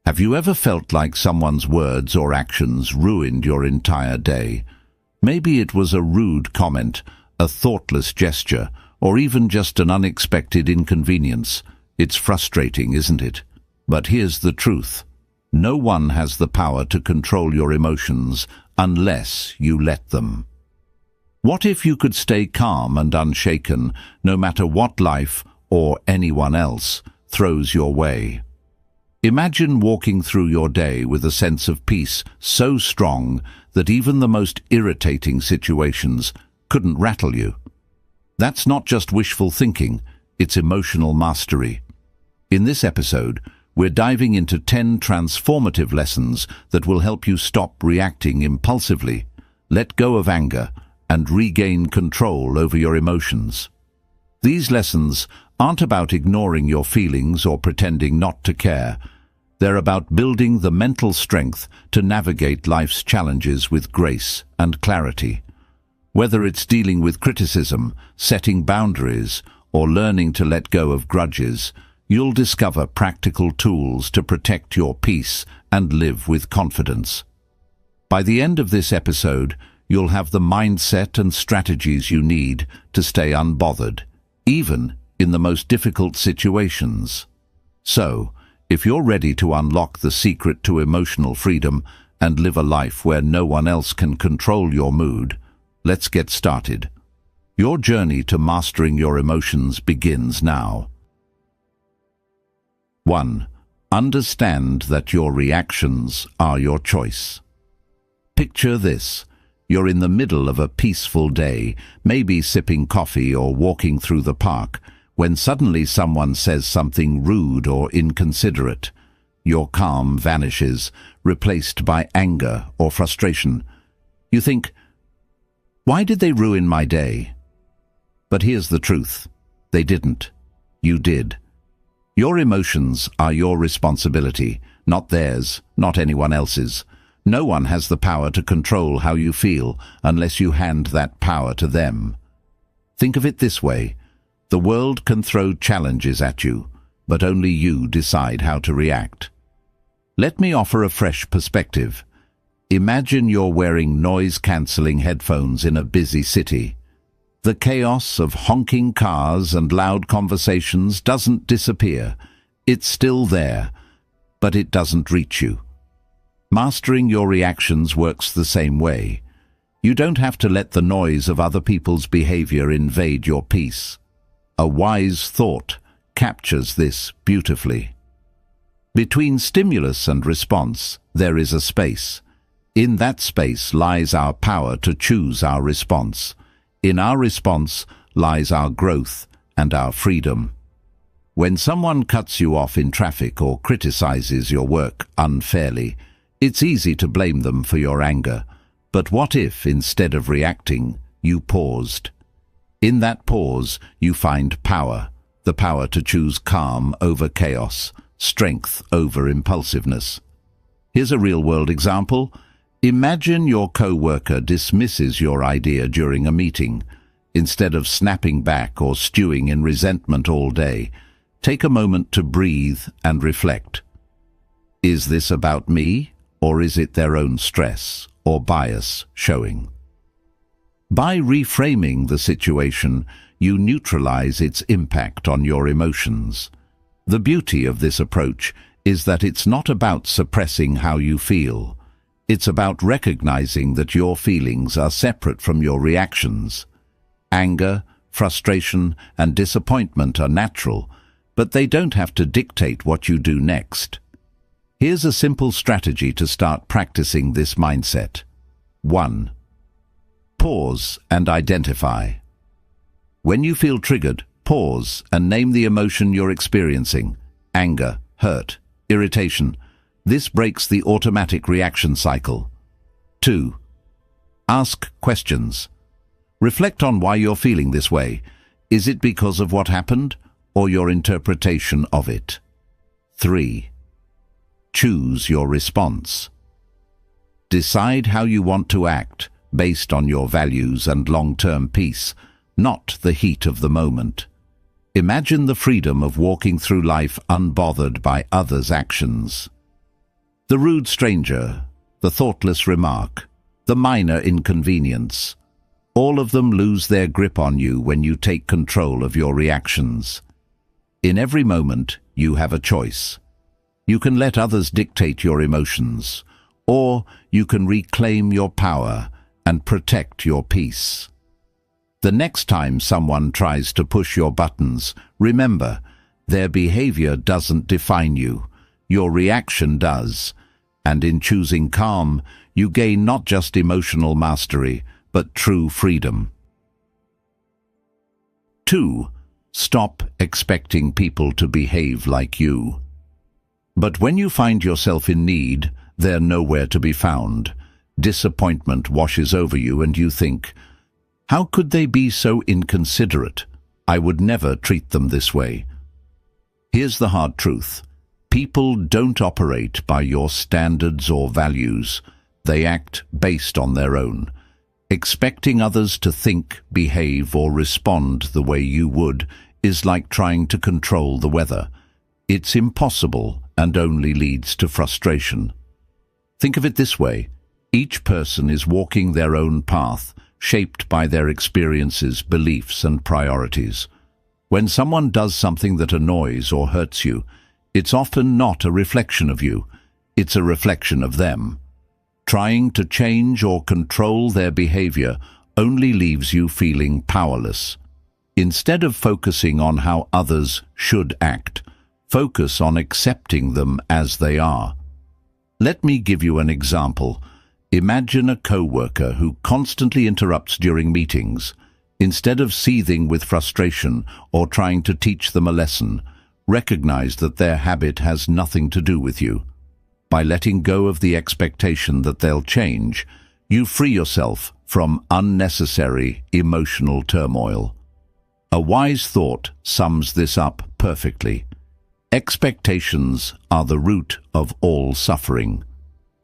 Have you ever felt like someone's words or actions ruined your entire day? Maybe it was a rude comment, a thoughtless gesture, or even just an unexpected inconvenience. It's frustrating, isn't it? But here's the truth. No one has the power to control your emotions unless you let them. What if you could stay calm and unshaken no matter what life or anyone else throws your way? Imagine walking through your day with a sense of peace so strong that even the most irritating situations couldn't rattle you. That's not just wishful thinking, it's emotional mastery. In this episode, we're diving into 10 transformative lessons that will help you stop reacting impulsively, let go of anger, and regain control over your emotions. These lessons aren't about ignoring your feelings or pretending not to care. They're about building the mental strength to navigate life's challenges with grace and clarity. Whether it's dealing with criticism, setting boundaries, or learning to let go of grudges, you'll discover practical tools to protect your peace and live with confidence. By the end of this episode, you'll have the mindset and strategies you need to stay unbothered, even in the most difficult situations. So, if you're ready to unlock the secret to emotional freedom and live a life where no one else can control your mood, let's get started. Your journey to mastering your emotions begins now. 1. Understand that your reactions are your choice. Picture this. You're in the middle of a peaceful day, maybe sipping coffee or walking through the park, when suddenly someone says something rude or inconsiderate. Your calm vanishes, replaced by anger or frustration. You think, why did they ruin my day? But here's the truth. They didn't. You did. Your emotions are your responsibility, not theirs, not anyone else's. No one has the power to control how you feel unless you hand that power to them. Think of it this way. The world can throw challenges at you, but only you decide how to react. Let me offer a fresh perspective. Imagine you're wearing noise-cancelling headphones in a busy city. The chaos of honking cars and loud conversations doesn't disappear. It's still there, but it doesn't reach you. Mastering your reactions works the same way. You don't have to let the noise of other people's behavior invade your peace. A wise thought captures this beautifully. Between stimulus and response, there is a space. In that space lies our power to choose our response. In our response lies our growth and our freedom. When someone cuts you off in traffic or criticizes your work unfairly, it's easy to blame them for your anger. But what if, instead of reacting, you paused? In that pause, you find power, the power to choose calm over chaos, strength over impulsiveness. Here's a real-world example. Imagine your co-worker dismisses your idea during a meeting. Instead of snapping back or stewing in resentment all day, take a moment to breathe and reflect. Is this about me, or is it their own stress or bias showing? By reframing the situation, you neutralize its impact on your emotions. The beauty of this approach is that it's not about suppressing how you feel. It's about recognizing that your feelings are separate from your reactions. Anger, frustration, and disappointment are natural, but they don't have to dictate what you do next. Here's a simple strategy to start practicing this mindset. 1. Pause and identify. When you feel triggered, pause and name the emotion you're experiencing. Anger, hurt, irritation. This breaks the automatic reaction cycle. 2. Ask questions. Reflect on why you're feeling this way. Is it because of what happened or your interpretation of it? 3. Choose your response. Decide how you want to act based on your values and long-term peace, not the heat of the moment. Imagine the freedom of walking through life unbothered by others' actions. The rude stranger, the thoughtless remark, the minor inconvenience. All of them lose their grip on you when you take control of your reactions. In every moment, you have a choice. You can let others dictate your emotions, or you can reclaim your power and protect your peace. The next time someone tries to push your buttons, remember, their behavior doesn't define you. Your reaction does. And in choosing calm, you gain not just emotional mastery, but true freedom. 2. Stop expecting people to behave like you. But when you find yourself in need, they're nowhere to be found. Disappointment washes over you and you think, how could they be so inconsiderate? I would never treat them this way. Here's the hard truth. People don't operate by your standards or values. They act based on their own. Expecting others to think, behave, or respond the way you would is like trying to control the weather. It's impossible and only leads to frustration. Think of it this way. Each person is walking their own path, shaped by their experiences, beliefs, and priorities. When someone does something that annoys or hurts you, it's often not a reflection of you. It's a reflection of them. Trying to change or control their behavior only leaves you feeling powerless. Instead of focusing on how others should act, focus on accepting them as they are. Let me give you an example. Imagine a co-worker who constantly interrupts during meetings. Instead of seething with frustration or trying to teach them a lesson, recognize that their habit has nothing to do with you. By letting go of the expectation that they'll change, you free yourself from unnecessary emotional turmoil. A wise thought sums this up perfectly. Expectations are the root of all suffering.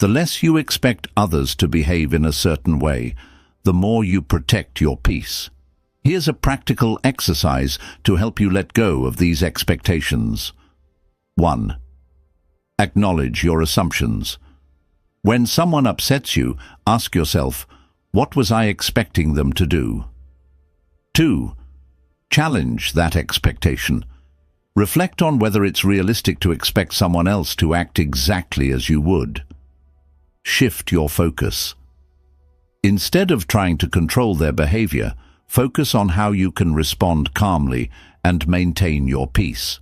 The less you expect others to behave in a certain way, the more you protect your peace. Here's a practical exercise to help you let go of these expectations. 1. Acknowledge your assumptions. When someone upsets you, ask yourself, what was I expecting them to do? 2. Challenge that expectation. Reflect on whether it's realistic to expect someone else to act exactly as you would. Shift your focus. Instead of trying to control their behavior, focus on how you can respond calmly and maintain your peace.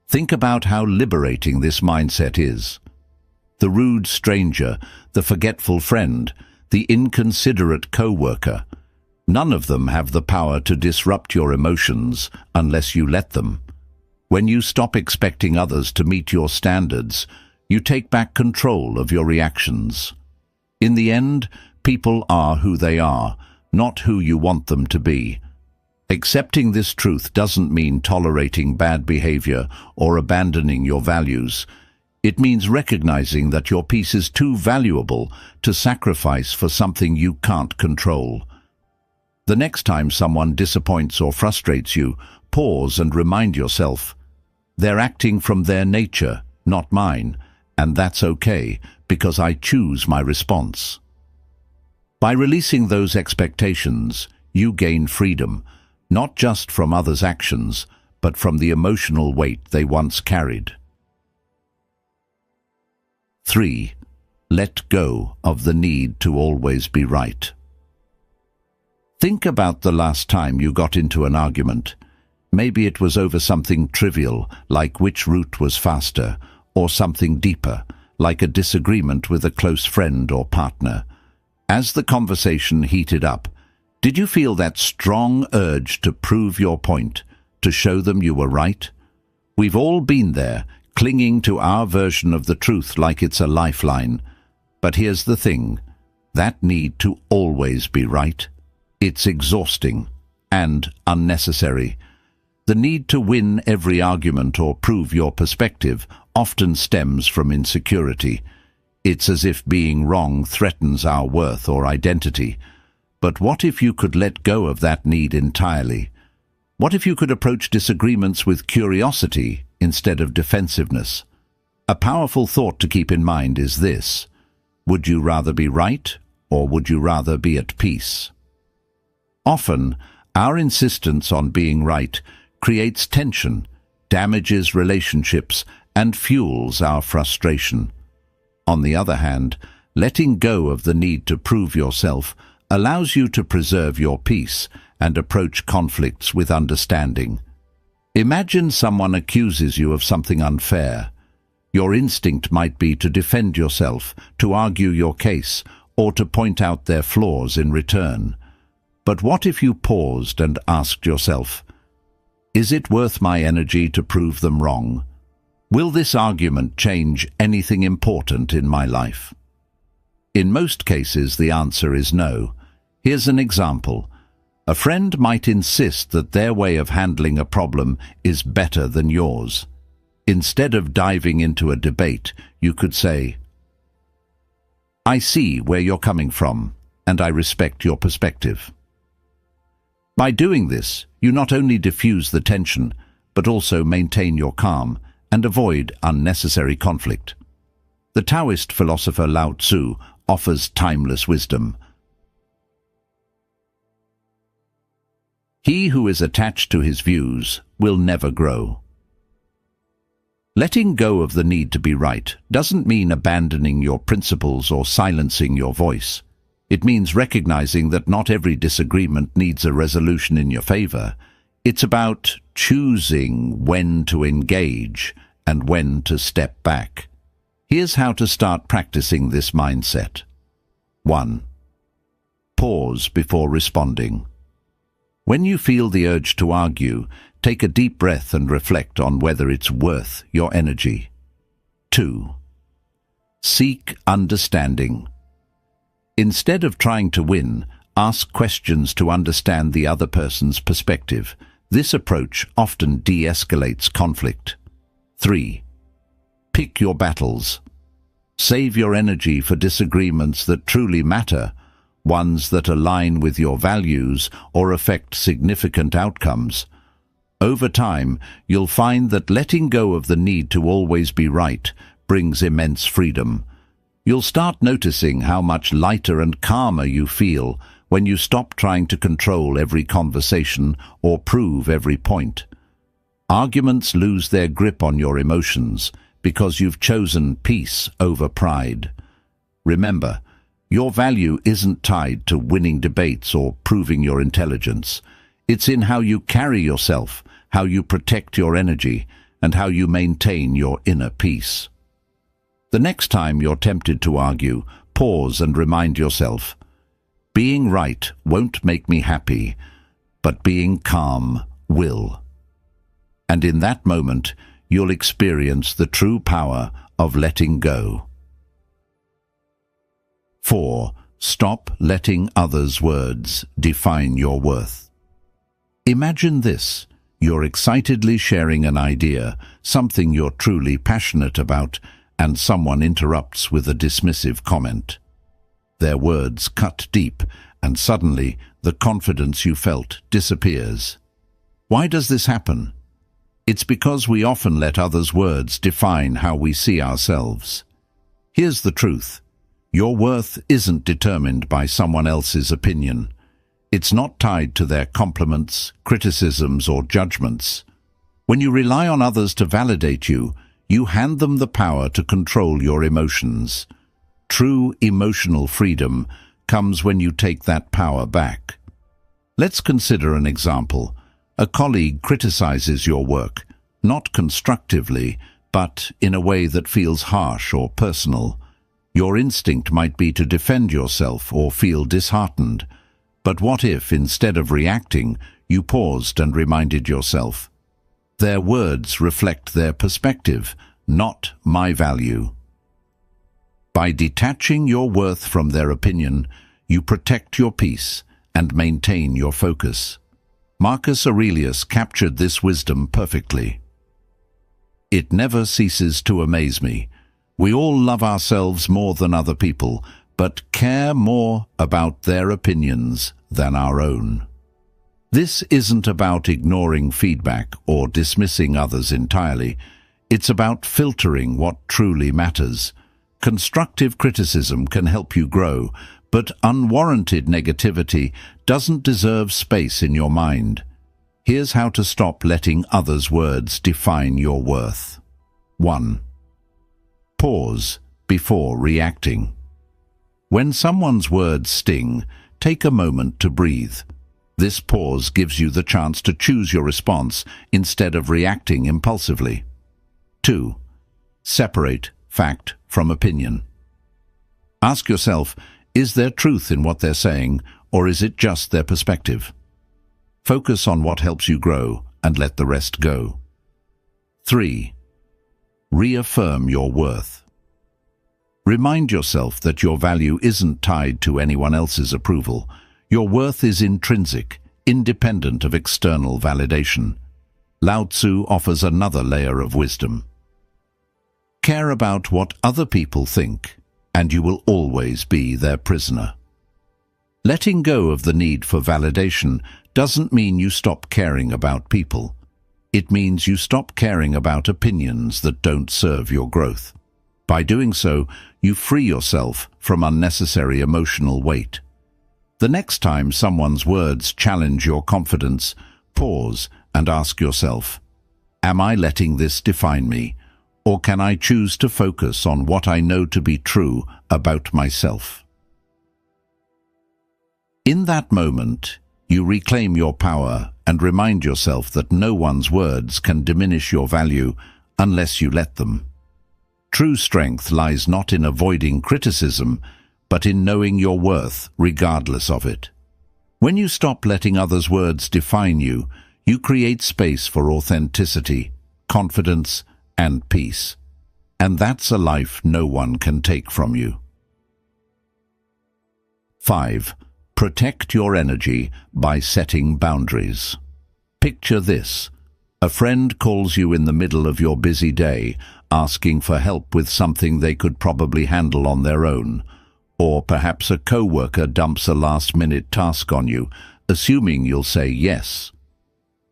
Think about how liberating this mindset is. The rude stranger, the forgetful friend, the inconsiderate co-worker. None of them have the power to disrupt your emotions unless you let them. When you stop expecting others to meet your standards, you take back control of your reactions. In the end, people are who they are, not who you want them to be. Accepting this truth doesn't mean tolerating bad behavior or abandoning your values. It means recognizing that your peace is too valuable to sacrifice for something you can't control. The next time someone disappoints or frustrates you, pause and remind yourself, they're acting from their nature, not mine, and that's okay, because I choose my response. By releasing those expectations, you gain freedom, not just from others' actions, but from the emotional weight they once carried. 3. Let go of the need to always be right. Think about the last time you got into an argument. Maybe it was over something trivial, like which route was faster, or something deeper, like a disagreement with a close friend or partner. As the conversation heated up, did you feel that strong urge to prove your point, to show them you were right? We've all been there, clinging to our version of the truth like it's a lifeline. But here's the thing, that need to always be right, it's exhausting and unnecessary. The need to win every argument or prove your perspective often stems from insecurity. It's as if being wrong threatens our worth or identity. But what if you could let go of that need entirely? What if you could approach disagreements with curiosity instead of defensiveness? A powerful thought to keep in mind is this: would you rather be right, or would you rather be at peace? Often, our insistence on being right creates tension, damages relationships, and fuels our frustration. On the other hand, letting go of the need to prove yourself allows you to preserve your peace and approach conflicts with understanding. Imagine someone accuses you of something unfair. Your instinct might be to defend yourself, to argue your case, or to point out their flaws in return. But what if you paused and asked yourself, is it worth my energy to prove them wrong? Will this argument change anything important in my life? In most cases, the answer is no. Here's an example. A friend might insist that their way of handling a problem is better than yours. Instead of diving into a debate, you could say, I see where you're coming from, and I respect your perspective. By doing this, you not only diffuse the tension, but also maintain your calm and avoid unnecessary conflict. The Taoist philosopher Lao Tzu offers timeless wisdom. He who is attached to his views will never grow. Letting go of the need to be right doesn't mean abandoning your principles or silencing your voice. It means recognizing that not every disagreement needs a resolution in your favor. It's about choosing when to engage and when to step back. Here's how to start practicing this mindset. 1. Pause before responding. When you feel the urge to argue, take a deep breath and reflect on whether it's worth your energy. 2. Seek understanding. Instead of trying to win, ask questions to understand the other person's perspective. This approach often de-escalates conflict. 3. Pick your battles. Save your energy for disagreements that truly matter, ones that align with your values or affect significant outcomes. Over time, you'll find that letting go of the need to always be right brings immense freedom. You'll start noticing how much lighter and calmer you feel when you stop trying to control every conversation or prove every point. Arguments lose their grip on your emotions because you've chosen peace over pride. Remember, your value isn't tied to winning debates or proving your intelligence. It's in how you carry yourself, how you protect your energy, and how you maintain your inner peace. The next time you're tempted to argue, pause and remind yourself, being right won't make me happy, but being calm will. And in that moment, you'll experience the true power of letting go. 4. Stop letting others' words define your worth. Imagine this. You're excitedly sharing an idea, something you're truly passionate about, and someone interrupts with a dismissive comment. Their words cut deep, and suddenly the confidence you felt disappears. Why does this happen? It's because we often let others' words define how we see ourselves. Here's the truth. Your worth isn't determined by someone else's opinion. It's not tied to their compliments, criticisms, or judgments. When you rely on others to validate you, you hand them the power to control your emotions. True emotional freedom comes when you take that power back. Let's consider an example. A colleague criticizes your work, not constructively, but in a way that feels harsh or personal. Your instinct might be to defend yourself or feel disheartened. But what if, instead of reacting, you paused and reminded yourself, their words reflect their perspective, not my value. By detaching your worth from their opinion, you protect your peace and maintain your focus. Marcus Aurelius captured this wisdom perfectly. It never ceases to amaze me. We all love ourselves more than other people, but care more about their opinions than our own. This isn't about ignoring feedback or dismissing others entirely. It's about filtering what truly matters. Constructive criticism can help you grow, but unwarranted negativity doesn't deserve space in your mind. Here's how to stop letting others' words define your worth. 1. Pause before reacting. When someone's words sting, take a moment to breathe. This pause gives you the chance to choose your response instead of reacting impulsively. 2. Separate fact from opinion. Ask yourself, is there truth in what they're saying, or is it just their perspective? Focus on what helps you grow and let the rest go. 3. Reaffirm your worth. Remind yourself that your value isn't tied to anyone else's approval. Your worth is intrinsic, independent of external validation. Lao Tzu offers another layer of wisdom. Care about what other people think, and you will always be their prisoner. Letting go of the need for validation doesn't mean you stop caring about people. It means you stop caring about opinions that don't serve your growth. By doing so, you free yourself from unnecessary emotional weight. The next time someone's words challenge your confidence, pause and ask yourself, am I letting this define me, or can I choose to focus on what I know to be true about myself? In that moment, you reclaim your power and remind yourself that no one's words can diminish your value unless you let them. True strength lies not in avoiding criticism, but in knowing your worth regardless of it. When you stop letting others' words define you, you create space for authenticity, confidence, and peace. And that's a life no one can take from you. 5. Protect your energy by setting boundaries. Picture this. A friend calls you in the middle of your busy day, asking for help with something they could probably handle on their own. Or perhaps a co-worker dumps a last-minute task on you, assuming you'll say yes.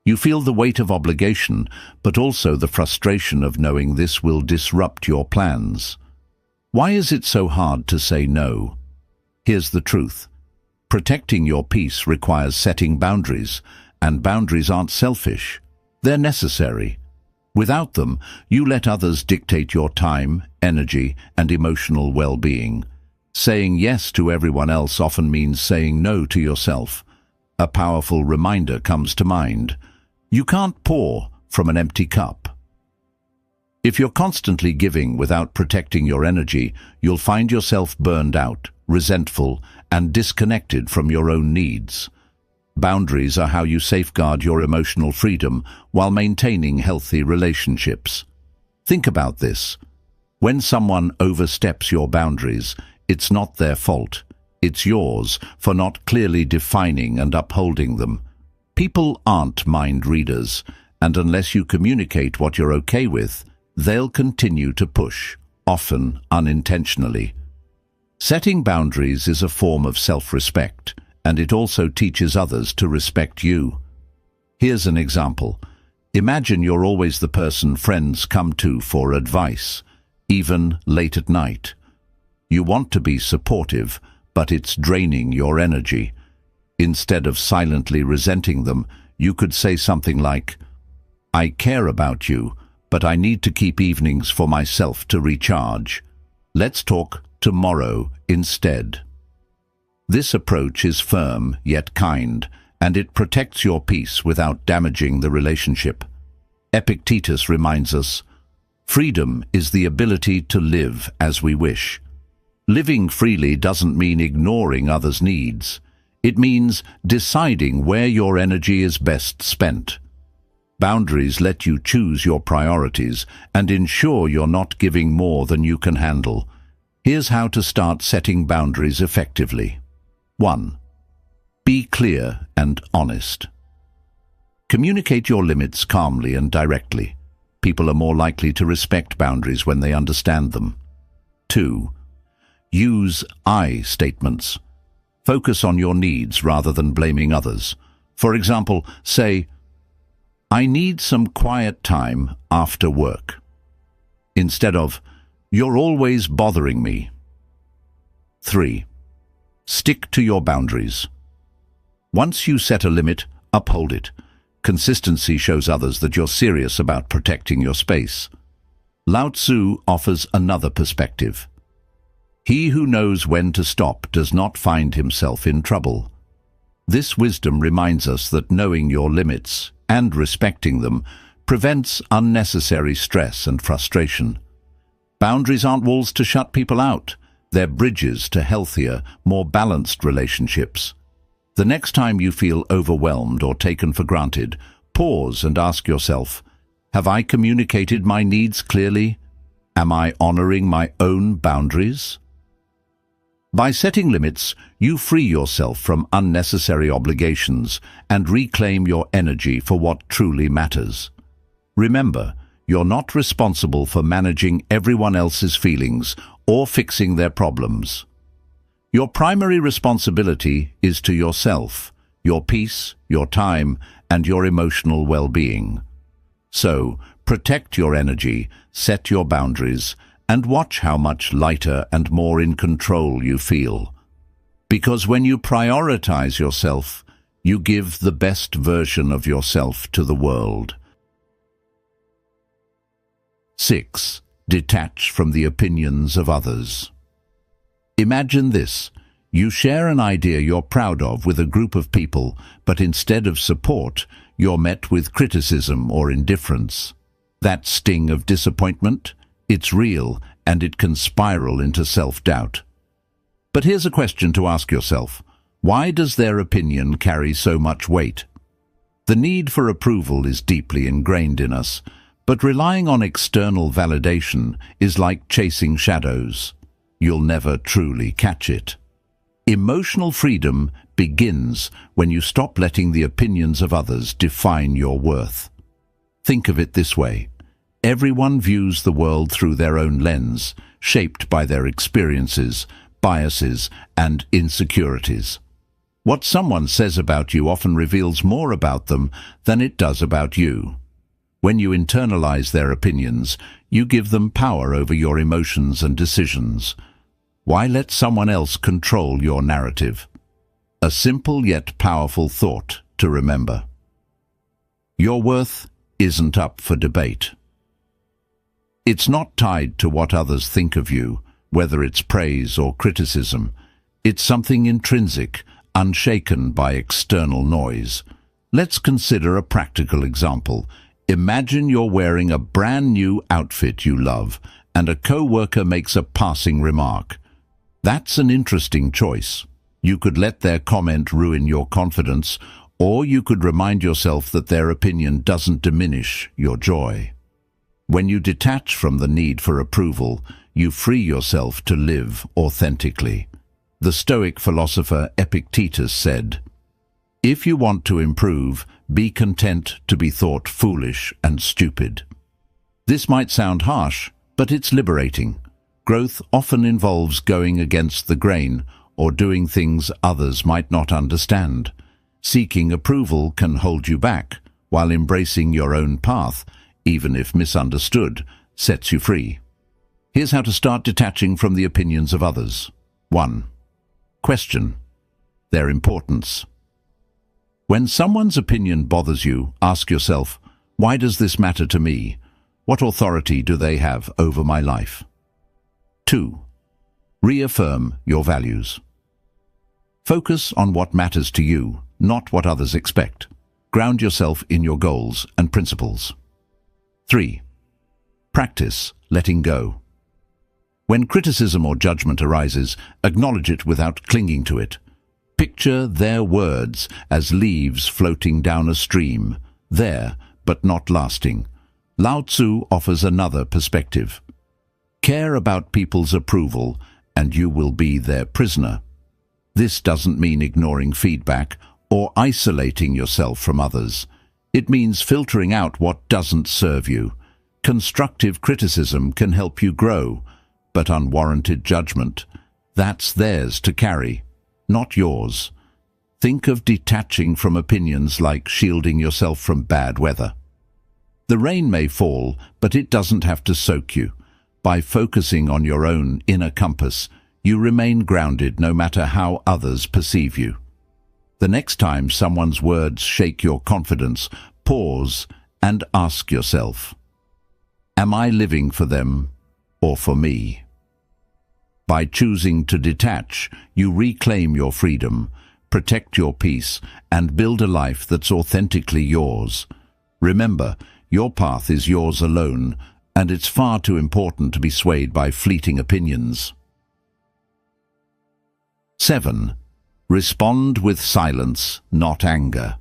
You feel the weight of obligation, but also the frustration of knowing this will disrupt your plans. Why is it so hard to say no? Here's the truth. Protecting your peace requires setting boundaries, and boundaries aren't selfish. They're necessary. Without them, you let others dictate your time, energy, and emotional well-being. Saying yes to everyone else often means saying no to yourself. A powerful reminder comes to mind. You can't pour from an empty cup. If you're constantly giving without protecting your energy, you'll find yourself burned out, resentful, and disconnected from your own needs. Boundaries are how you safeguard your emotional freedom while maintaining healthy relationships. Think about this. When someone oversteps your boundaries, it's not their fault. It's yours for not clearly defining and upholding them. People aren't mind readers, and unless you communicate what you're okay with, they'll continue to push, often unintentionally. Setting boundaries is a form of self-respect, and it also teaches others to respect you. Here's an example. Imagine you're always the person friends come to for advice, even late at night. You want to be supportive, but it's draining your energy. Instead of silently resenting them, you could say something like, I care about you, but I need to keep evenings for myself to recharge. Let's talk tomorrow instead. This approach is firm yet kind, and it protects your peace without damaging the relationship. Epictetus reminds us, freedom is the ability to live as we wish. Living freely doesn't mean ignoring others' needs. It means deciding where your energy is best spent. Boundaries let you choose your priorities and ensure you're not giving more than you can handle. Here's how to start setting boundaries effectively. 1. Be clear and honest. Communicate your limits calmly and directly. People are more likely to respect boundaries when they understand them. 2. Use I statements. Focus on your needs rather than blaming others. For example, say, I need some quiet time after work. instead of, "You're always bothering me." 3. Stick to your boundaries. Once you set a limit, uphold it. Consistency shows others that you're serious about protecting your space. Lao Tzu offers another perspective. He who knows when to stop does not find himself in trouble. This wisdom reminds us that knowing your limits and respecting them prevents unnecessary stress and frustration. Boundaries aren't walls to shut people out. They're bridges to healthier, more balanced relationships. The next time you feel overwhelmed or taken for granted, pause and ask yourself, have I communicated my needs clearly? Am I honoring my own boundaries? By setting limits, you free yourself from unnecessary obligations and reclaim your energy for what truly matters. Remember, you're not responsible for managing everyone else's feelings or fixing their problems. Your primary responsibility is to yourself, your peace, your time, and your emotional well-being. So, protect your energy, set your boundaries, and watch how much lighter and more in control you feel. Because when you prioritize yourself, you give the best version of yourself to the world. 6. Detach from the opinions of others. Imagine this. You share an idea you're proud of with a group of people, but instead of support, you're met with criticism or indifference. That sting of disappointment? It's real, and it can spiral into self-doubt. But here's a question to ask yourself. Why does their opinion carry so much weight? The need for approval is deeply ingrained in us, but relying on external validation is like chasing shadows. You'll never truly catch it. Emotional freedom begins when you stop letting the opinions of others define your worth. Think of it this way. Everyone views the world through their own lens, shaped by their experiences, biases, and insecurities. What someone says about you often reveals more about them than it does about you. When you internalize their opinions, you give them power over your emotions and decisions. Why let someone else control your narrative? A simple yet powerful thought to remember. Your worth isn't up for debate. It's not tied to what others think of you, whether it's praise or criticism. It's something intrinsic, unshaken by external noise. Let's consider a practical example. Imagine you're wearing a brand new outfit you love, and a co-worker makes a passing remark. That's an interesting choice. You could let their comment ruin your confidence, or you could remind yourself that their opinion doesn't diminish your joy. When you detach from the need for approval, you free yourself to live authentically. The Stoic philosopher Epictetus said, "If you want to improve, be content to be thought foolish and stupid." This might sound harsh, but it's liberating. Growth often involves going against the grain or doing things others might not understand. Seeking approval can hold you back, while embracing your own path, even if misunderstood, sets you free. Here's how to start detaching from the opinions of others. 1. Question their importance. When someone's opinion bothers you, ask yourself, why does this matter to me? What authority do they have over my life? 2. Reaffirm your values. Focus on what matters to you, not what others expect. Ground yourself in your goals and principles. 3. Practice letting go. When criticism or judgment arises, acknowledge it without clinging to it. Picture their words as leaves floating down a stream, there but not lasting. Lao Tzu offers another perspective. Care about people's approval, and you will be their prisoner. This doesn't mean ignoring feedback or isolating yourself from others. It means filtering out what doesn't serve you. Constructive criticism can help you grow, but unwarranted judgment, that's theirs to carry, not yours. Think of detaching from opinions like shielding yourself from bad weather. The rain may fall, but it doesn't have to soak you. By focusing on your own inner compass, you remain grounded no matter how others perceive you. The next time someone's words shake your confidence, pause and ask yourself, am I living for them or for me? By choosing to detach, you reclaim your freedom, protect your peace, and build a life that's authentically yours. Remember, your path is yours alone, and it's far too important to be swayed by fleeting opinions. 7. Respond with silence, not anger.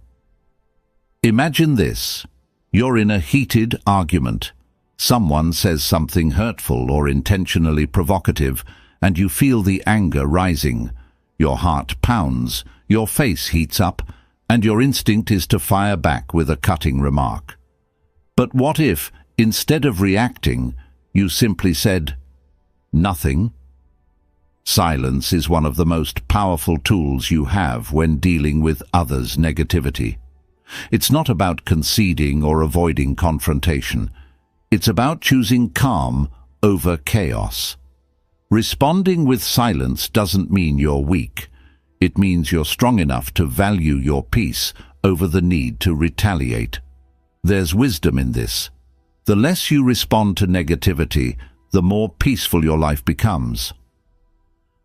Imagine this. You're in a heated argument. Someone says something hurtful or intentionally provocative, and you feel the anger rising. Your heart pounds, your face heats up, and your instinct is to fire back with a cutting remark. But what if, instead of reacting, you simply said, nothing? Silence is one of the most powerful tools you have when dealing with others' negativity. It's not about conceding or avoiding confrontation. It's about choosing calm over chaos. Responding with silence doesn't mean you're weak. It means you're strong enough to value your peace over the need to retaliate. There's wisdom in this. The less you respond to negativity, the more peaceful your life becomes.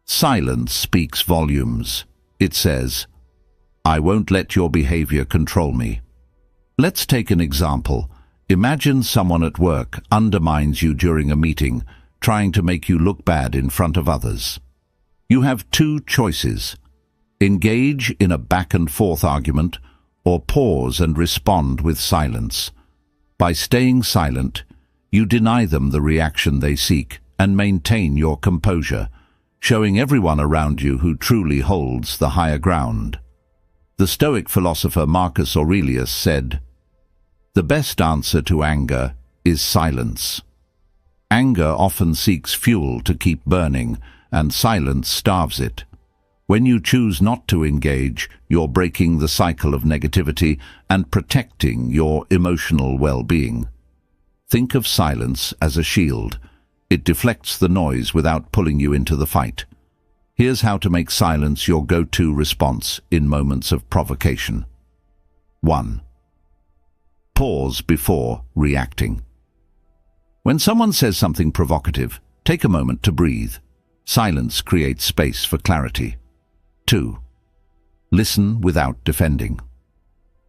Silence speaks volumes. It says, I won't let your behavior control me. Let's take an example. Imagine someone at work undermines you during a meeting, trying to make you look bad in front of others. You have two choices: engage in a back-and-forth argument, or pause and respond with silence. By staying silent, you deny them the reaction they seek and maintain your composure, showing everyone around you who truly holds the higher ground. The Stoic philosopher Marcus Aurelius said, "The best answer to anger is silence." Anger often seeks fuel to keep burning, and silence starves it. When you choose not to engage, you're breaking the cycle of negativity and protecting your emotional well-being. Think of silence as a shield. It deflects the noise without pulling you into the fight. Here's how to make silence your go-to response in moments of provocation. 1. Pause before reacting. When someone says something provocative, take a moment to breathe. Silence creates space for clarity. 2. Listen without defending.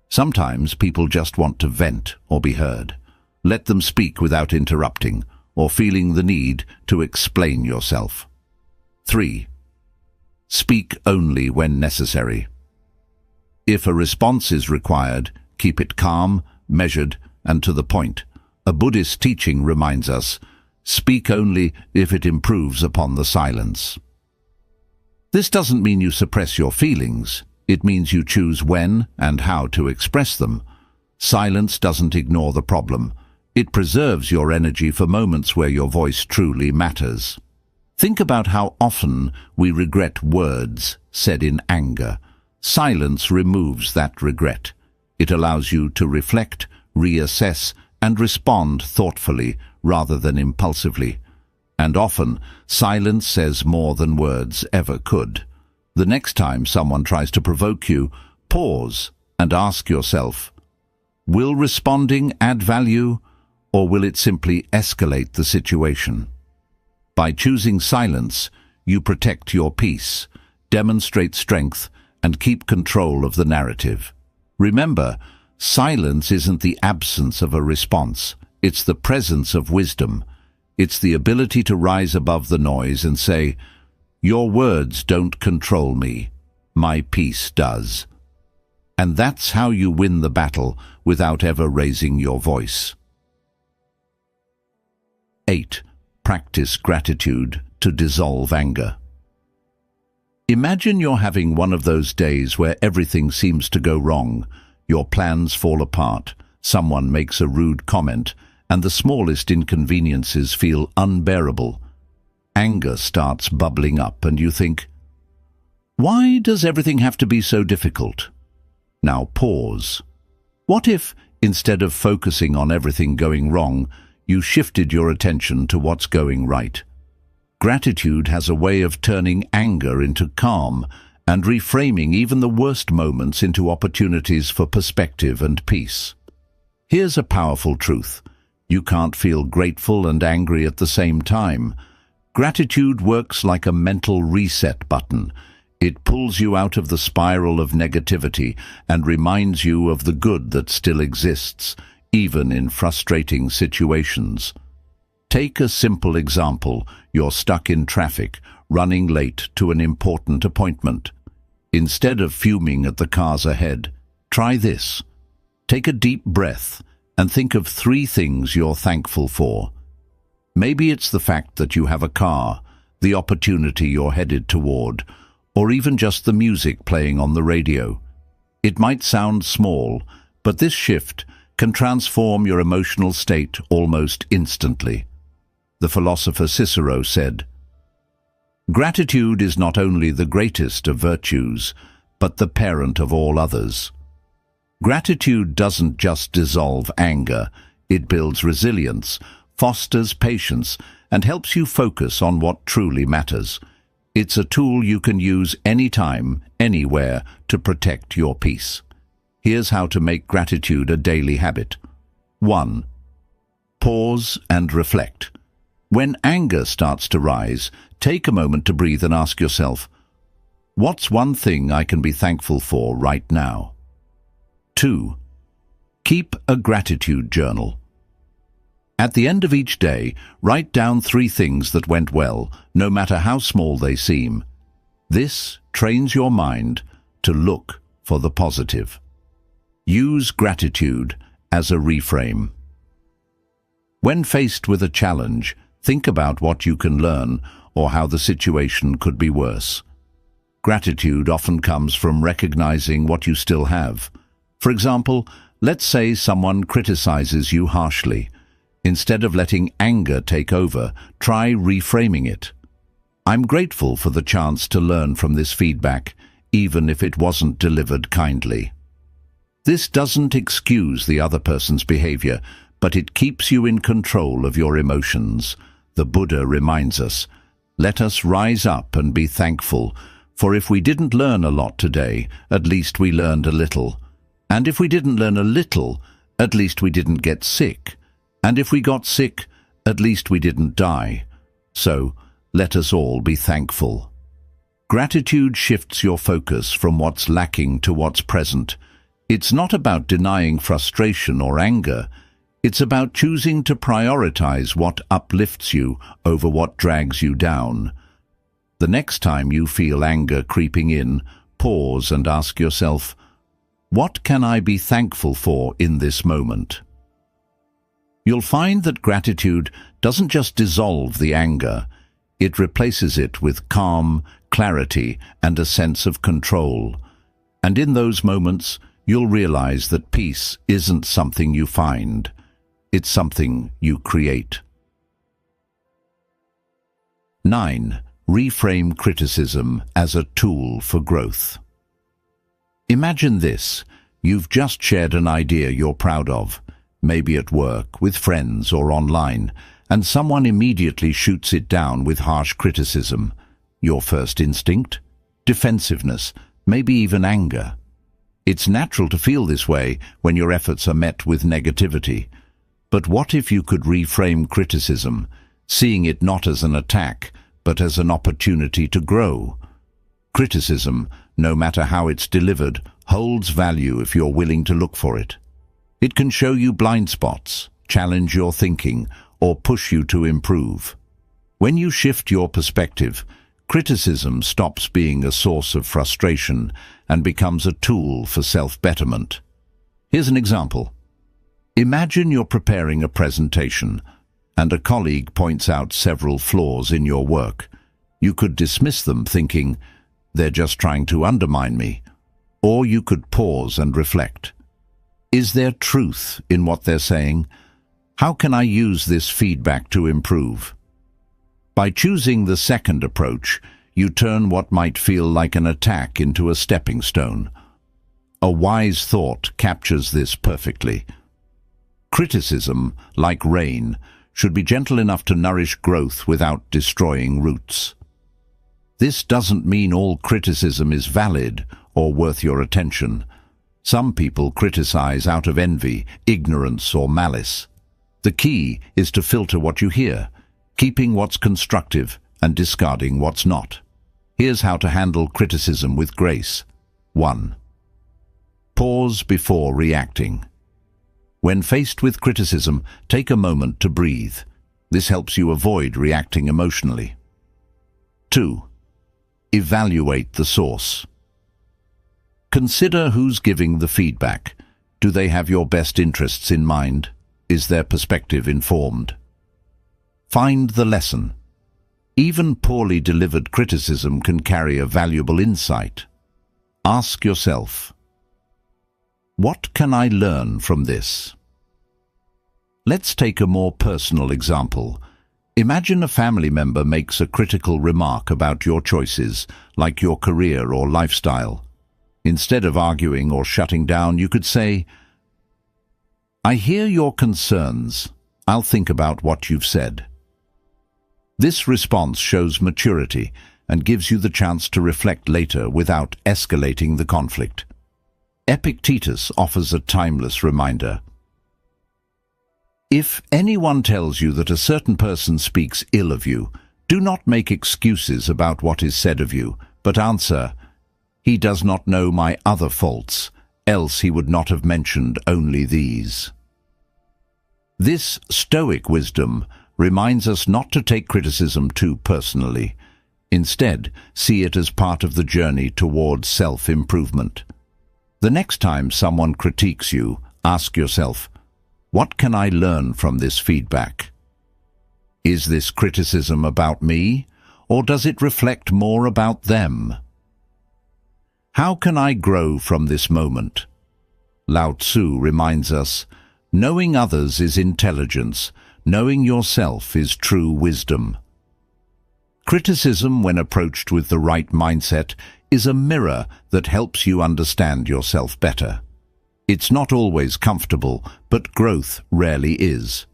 Sometimes people just want to vent or be heard. Let them speak without interrupting or feeling the need to explain yourself. 3. Speak only when necessary. If a response is required, keep it calm, measured, and to the point. A Buddhist teaching reminds us, speak only if it improves upon the silence. This doesn't mean you suppress your feelings. It means you choose when and how to express them. Silence doesn't ignore the problem. It preserves your energy for moments where your voice truly matters. Think about how often we regret words said in anger. Silence removes that regret. It allows you to reflect, reassess, and respond thoughtfully rather than impulsively. And often, silence says more than words ever could. The next time someone tries to provoke you, pause and ask yourself, will responding add value, or will it simply escalate the situation? By choosing silence, you protect your peace, demonstrate strength, and keep control of the narrative. Remember, silence isn't the absence of a response. It's the presence of wisdom. It's the ability to rise above the noise and say, your words don't control me. My peace does. And that's how you win the battle without ever raising your voice. 8. Practice gratitude to dissolve anger. Imagine you're having one of those days where everything seems to go wrong. Your plans fall apart, someone makes a rude comment, and the smallest inconveniences feel unbearable. Anger starts bubbling up and you think, why does everything have to be so difficult? Now pause. What if, instead of focusing on everything going wrong, you shifted your attention to what's going right. Gratitude has a way of turning anger into calm and reframing even the worst moments into opportunities for perspective and peace. Here's a powerful truth. You can't feel grateful and angry at the same time. Gratitude works like a mental reset button. It pulls you out of the spiral of negativity and reminds you of the good that still exists, even in frustrating situations. Take a simple example. You're stuck in traffic, running late to an important appointment. Instead of fuming at the cars ahead, try this. Take a deep breath and think of 3 things you're thankful for. Maybe it's the fact that you have a car, the opportunity you're headed toward, or even just the music playing on the radio. It might sound small, but this shift can transform your emotional state almost instantly. The philosopher Cicero said, "Gratitude is not only the greatest of virtues, but the parent of all others." Gratitude doesn't just dissolve anger, it builds resilience, fosters patience, and helps you focus on what truly matters. It's a tool you can use anytime, anywhere, to protect your peace. Here's how to make gratitude a daily habit. 1. Pause and reflect. When anger starts to rise, take a moment to breathe and ask yourself, what's one thing I can be thankful for right now? 2. Keep a gratitude journal. At the end of each day, write down 3 things that went well, no matter how small they seem. This trains your mind to look for the positive. Use gratitude as a reframe. When faced with a challenge, think about what you can learn or how the situation could be worse. Gratitude often comes from recognizing what you still have. For example, let's say someone criticizes you harshly. Instead of letting anger take over, try reframing it. I'm grateful for the chance to learn from this feedback, even if it wasn't delivered kindly. This doesn't excuse the other person's behavior, but it keeps you in control of your emotions. The Buddha reminds us, let us rise up and be thankful, for if we didn't learn a lot today, at least we learned a little. And if we didn't learn a little, at least we didn't get sick. And if we got sick, at least we didn't die. So, let us all be thankful. Gratitude shifts your focus from what's lacking to what's present. It's not about denying frustration or anger. It's about choosing to prioritize what uplifts you over what drags you down. The next time you feel anger creeping in, pause and ask yourself, what can I be thankful for in this moment? You'll find that gratitude doesn't just dissolve the anger, it replaces it with calm, clarity, and a sense of control. And in those moments, you'll realize that peace isn't something you find, it's something you create. 9. Reframe criticism as a tool for growth. Imagine this. You've just shared an idea you're proud of, maybe at work, with friends or online, and someone immediately shoots it down with harsh criticism. Your first instinct? Defensiveness, maybe even anger. It's natural to feel this way when your efforts are met with negativity. But what if you could reframe criticism, seeing it not as an attack, but as an opportunity to grow? Criticism, no matter how it's delivered, holds value if you're willing to look for it. It can show you blind spots, challenge your thinking, or push you to improve. When you shift your perspective, criticism stops being a source of frustration and becomes a tool for self-betterment. Here's an example. Imagine you're preparing a presentation, and a colleague points out several flaws in your work. You could dismiss them thinking, they're just trying to undermine me. Or you could pause and reflect. Is there truth in what they're saying? How can I use this feedback to improve? By choosing the second approach, you turn what might feel like an attack into a stepping stone. A wise thought captures this perfectly. Criticism, like rain, should be gentle enough to nourish growth without destroying roots. This doesn't mean all criticism is valid or worth your attention. Some people criticize out of envy, ignorance, or malice. The key is to filter what you hear, keeping what's constructive and discarding what's not. Here's how to handle criticism with grace. 1. Pause before reacting. When faced with criticism, take a moment to breathe. This helps you avoid reacting emotionally. 2. Evaluate the source. Consider who's giving the feedback. Do they have your best interests in mind? Is their perspective informed? Find the lesson. Even poorly delivered criticism can carry a valuable insight. Ask yourself, what can I learn from this? Let's take a more personal example. Imagine a family member makes a critical remark about your choices, like your career or lifestyle. Instead of arguing or shutting down, you could say, "I hear your concerns. I'll think about what you've said." This response shows maturity and gives you the chance to reflect later without escalating the conflict. Epictetus offers a timeless reminder. If anyone tells you that a certain person speaks ill of you, do not make excuses about what is said of you, but answer, "He does not know my other faults, else he would not have mentioned only these." This Stoic wisdom reminds us not to take criticism too personally. Instead, see it as part of the journey towards self-improvement. The next time someone critiques you, ask yourself, what can I learn from this feedback? Is this criticism about me, or does it reflect more about them? How can I grow from this moment? Lao Tzu reminds us, knowing others is intelligence, knowing yourself is true wisdom. Criticism, when approached with the right mindset, is a mirror that helps you understand yourself better. It's not always comfortable, but growth rarely is.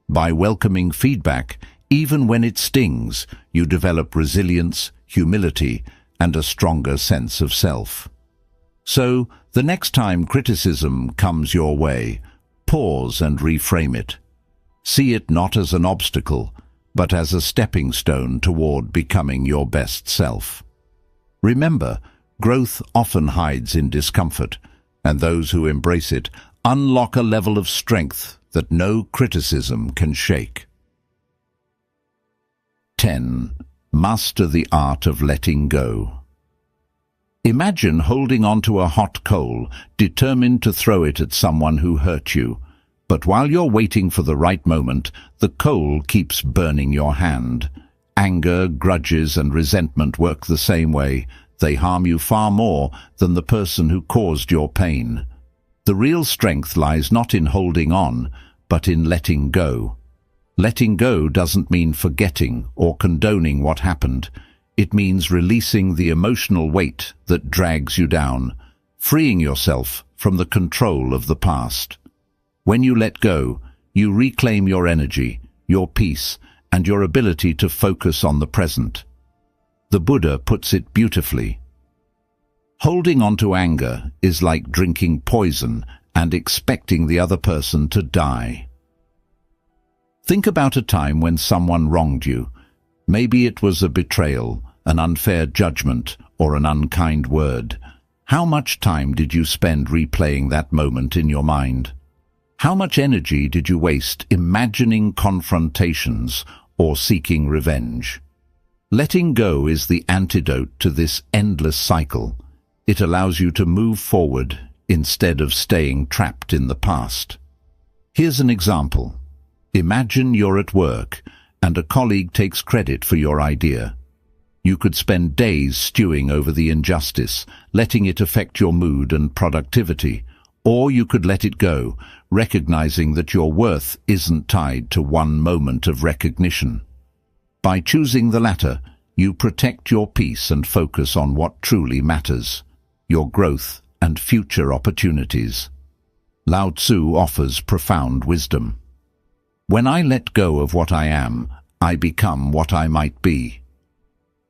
By welcoming feedback, even when it stings, you develop resilience, humility, and a stronger sense of self. So, the next time criticism comes your way, pause and reframe it. See it not as an obstacle, but as a stepping stone toward becoming your best self. Remember, growth often hides in discomfort, and those who embrace it unlock a level of strength that no criticism can shake. 10. Master the art of letting go. Imagine holding onto a hot coal, determined to throw it at someone who hurt you. But while you're waiting for the right moment, the coal keeps burning your hand. Anger, grudges, and resentment work the same way. They harm you far more than the person who caused your pain. The real strength lies not in holding on, but in letting go. Letting go doesn't mean forgetting or condoning what happened. It means releasing the emotional weight that drags you down, freeing yourself from the control of the past. When you let go, you reclaim your energy, your peace, and your ability to focus on the present. The Buddha puts it beautifully. Holding on to anger is like drinking poison and expecting the other person to die. Think about a time when someone wronged you. Maybe it was a betrayal, an unfair judgment, or an unkind word. How much time did you spend replaying that moment in your mind? How much energy did you waste imagining confrontations or seeking revenge? Letting go is the antidote to this endless cycle. It allows you to move forward instead of staying trapped in the past. Here's an example. Imagine you're at work and a colleague takes credit for your idea. You could spend days stewing over the injustice, letting it affect your mood and productivity. Or you could let it go, recognizing that your worth isn't tied to one moment of recognition. By choosing the latter, you protect your peace and focus on what truly matters, your growth and future opportunities. Lao Tzu offers profound wisdom. When I let go of what I am, I become what I might be.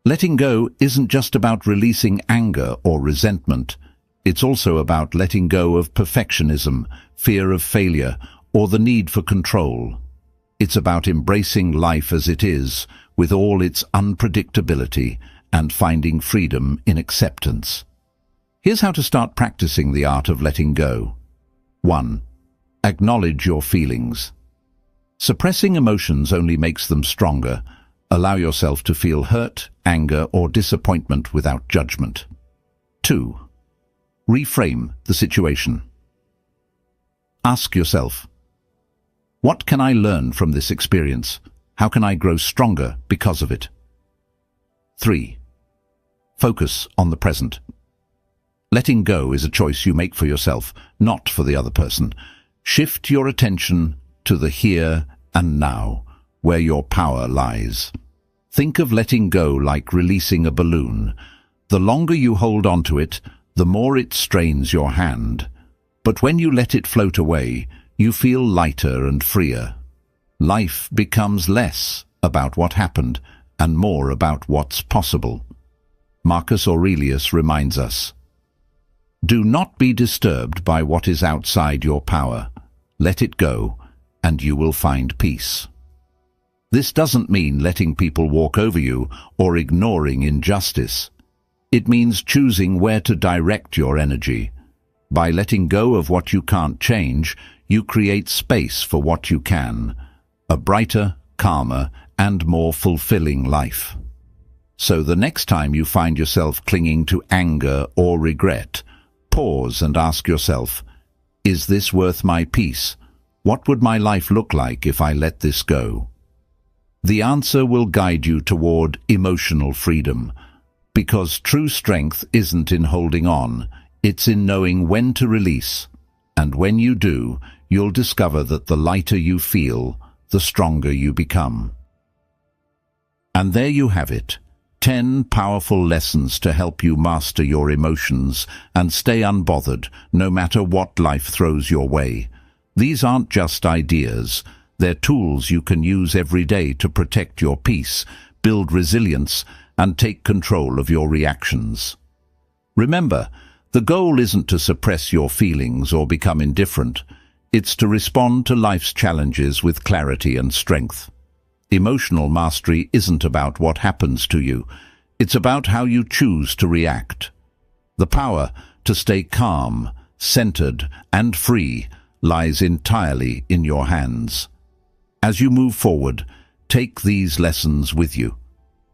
Letting go isn't just about releasing anger or resentment. It's also about letting go of perfectionism, fear of failure, or the need for control. It's about embracing life as it is, with all its unpredictability, and finding freedom in acceptance. Here's how to start practicing the art of letting go. 1. Acknowledge your feelings. Suppressing emotions only makes them stronger. Allow yourself to feel hurt, anger, or disappointment without judgment. 2. Reframe the situation. Ask yourself, what can I learn from this experience? How can I grow stronger because of it? 3. Focus on the present. Letting go is a choice you make for yourself, not for the other person. Shift your attention to the here and now, where your power lies. Think of letting go like releasing a balloon. The longer you hold on to it, the more it strains your hand. But when you let it float away, you feel lighter and freer. Life becomes less about what happened and more about what's possible. Marcus Aurelius reminds us, do not be disturbed by what is outside your power. Let it go, and you will find peace. This doesn't mean letting people walk over you or ignoring injustice. It means choosing where to direct your energy. By letting go of what you can't change, you create space for what you can, a brighter, calmer, and more fulfilling life. So the next time you find yourself clinging to anger or regret, pause and ask yourself, is this worth my peace? What would my life look like if I let this go? The answer will guide you toward emotional freedom, because true strength isn't in holding on, it's in knowing when to release. And when you do, you'll discover that the lighter you feel, the stronger you become. And there you have it, 10 powerful lessons to help you master your emotions and stay unbothered no matter what life throws your way. These aren't just ideas, they're tools you can use every day to protect your peace, build resilience, and take control of your reactions. Remember, the goal isn't to suppress your feelings or become indifferent. It's to respond to life's challenges with clarity and strength. Emotional mastery isn't about what happens to you. It's about how you choose to react. The power to stay calm, centered, and free lies entirely in your hands. As you move forward, take these lessons with you.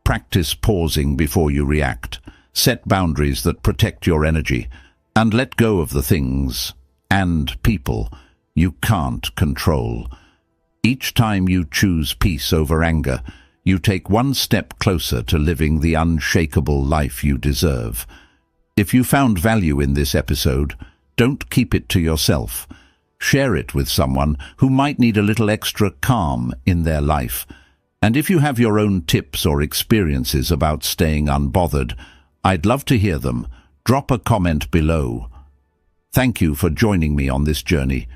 Practice pausing before you react. Set boundaries that protect your energy, and let go of the things and people you can't control. Each time you choose peace over anger, you take one step closer to living the unshakable life you deserve. If you found value in this episode, don't keep it to yourself. Share it with someone who might need a little extra calm in their life. And if you have your own tips or experiences about staying unbothered, I'd love to hear them. Drop a comment below. Thank you for joining me on this journey.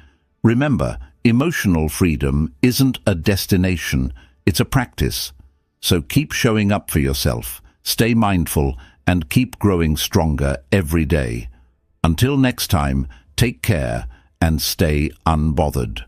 Remember, emotional freedom isn't a destination, it's a practice. So keep showing up for yourself, stay mindful, and keep growing stronger every day. Until next time, take care and stay unbothered.